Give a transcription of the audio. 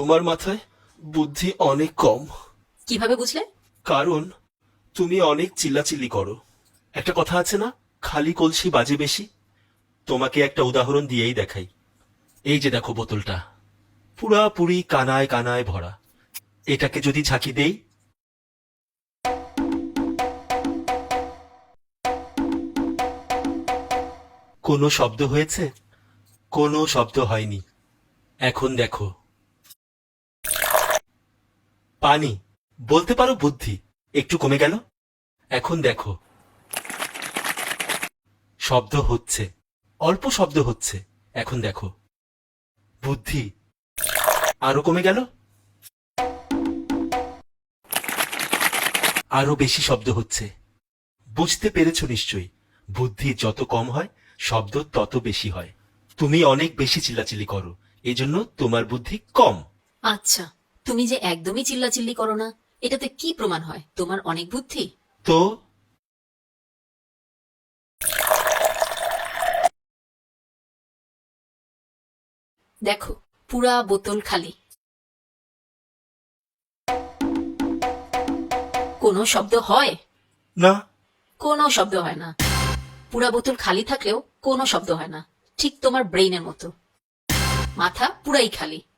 তোমার মাথায় বুদ্ধি অনেক কম। কিভাবে বুঝলে? কারণ তুমি অনেক চিল্লাচিল্লি করো। একটা কথা আছে না, খালি কলসি বাজে বেশি। তোমাকে একটা উদাহরণ দিয়েই দেখাই। এই যে দেখো বোতলটা, পুরাপুরি কানায় কানায় ভরা। এটাকে যদি ঝাঁকি দেই, কোনো শব্দ হয়েছে? কোনো শব্দ হয়নি। এখন দেখো, পানি, বলতে পারো বুদ্ধি একটু কমে গেল। এখন দেখো, শব্দ হচ্ছে, অল্প শব্দ হচ্ছে। এখন দেখো, বুদ্ধি আরো কমে গেল, আরো বেশি শব্দ হচ্ছে। বুঝতে পেরেছো নিশ্চয়ই, বুদ্ধি যত কম হয় শব্দ তত বেশি হয়। তুমি অনেক বেশি চিল্লাচিল্লি করো, এজন্য তোমার বুদ্ধি কম। আচ্ছা, তুমি যে একদমই চিল্লাচিল্লি করো না, এটাতে কি প্রমাণ হয় তোমার অনেক বুদ্ধি? তো দেখো, পুরা বোতল খালি, কোনো শব্দ হয়? না, কোনো শব্দ হয় না। পুরা বোতল খালি থাকলেও কোনো শব্দ হয় না, ঠিক তোমার ব্রেইনের মতো। মাথা পুরাই খালি,